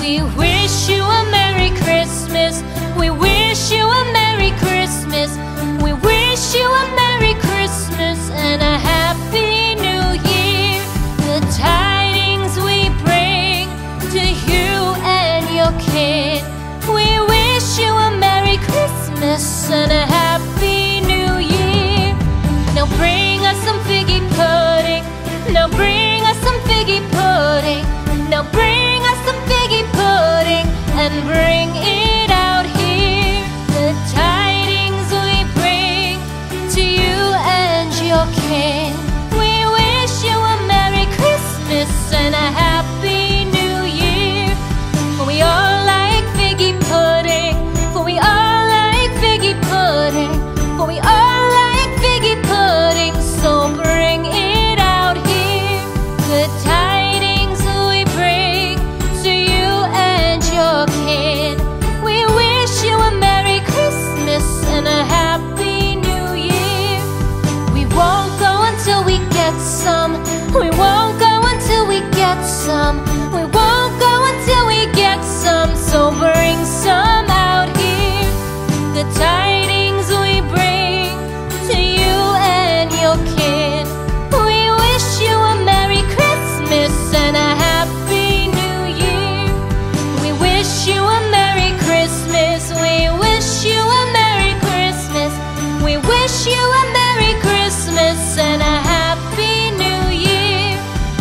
We wish you a Merry Christmas. We wish you a Merry Christmas. We wish you a Merry Christmas and a Happy New Year. The tidings we bring to you and your kid. We wish you a Merry Christmas and a Happy New Year. Now bring us some figgy pudding. Now bring us some figgy pudding. Now bring us some figgy pudding and bring it out here. The tidings we bring to you and your kin. We wish you a Merry Christmas and a Happy New Year. For we all like figgy pudding. For we all like figgy pudding. For we all like figgy pudding. So bring it out here. The tidings we bring to you and your kin. We wish you a Merry Christmas and a Happy New Year. We won't go until we get some. We won't go until we get some. We won't go until we get some. So bring some out here. The tidings we bring to you and your kin. We wish you a Merry Christmas and a Happy New Year. We wish you a Merry Christmas. We wish you a Merry Christmas. We wish you a Merry Christmas and a Happy New Year.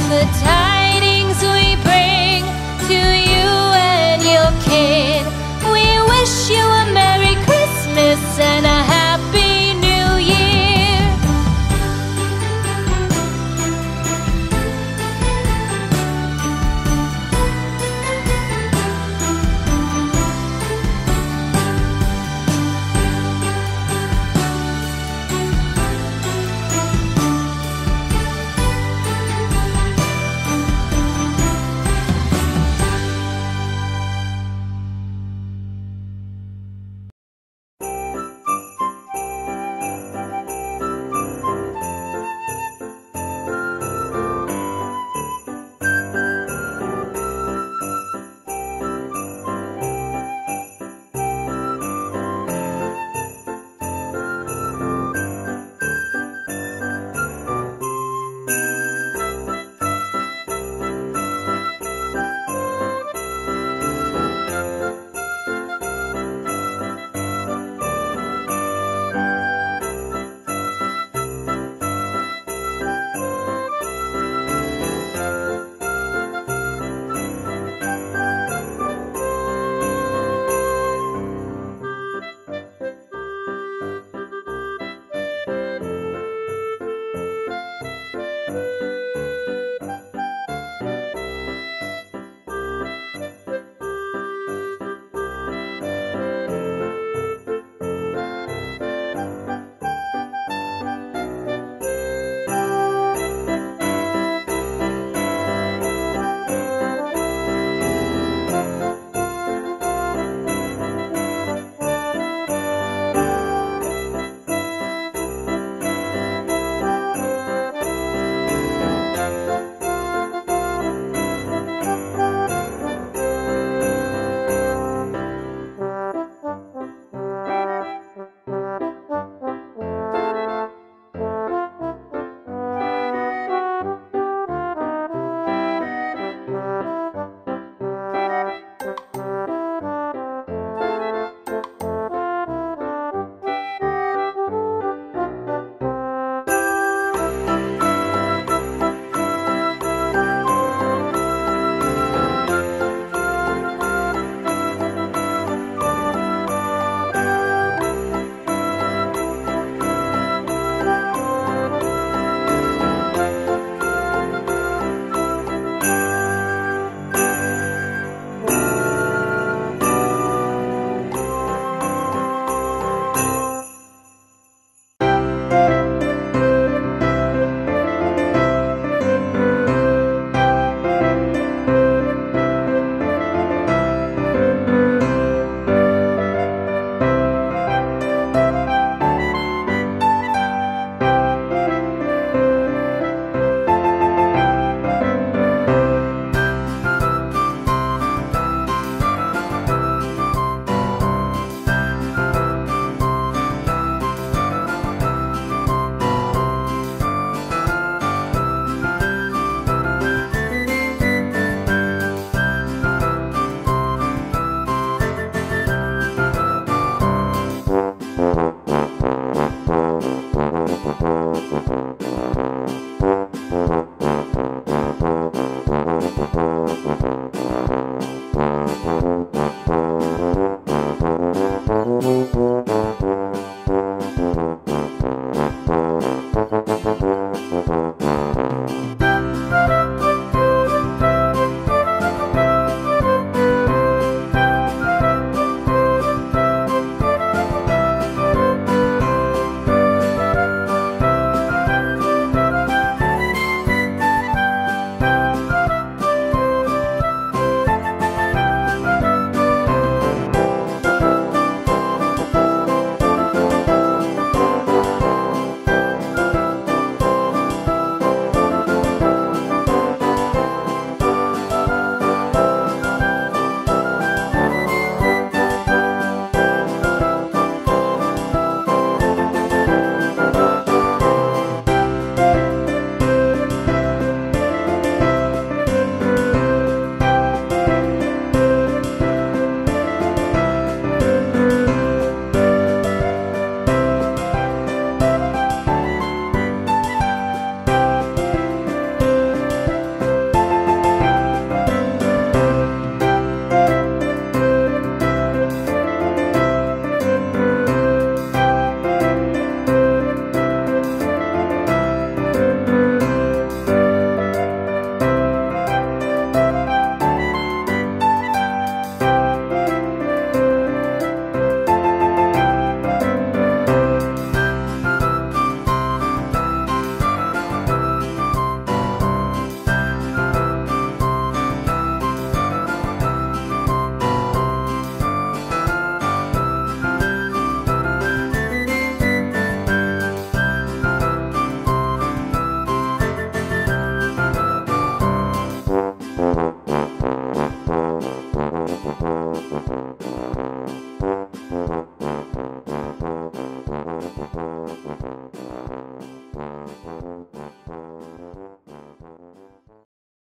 The tidings we bring to you and your kid. We wish you a Merry Christmas and a Happy New Year.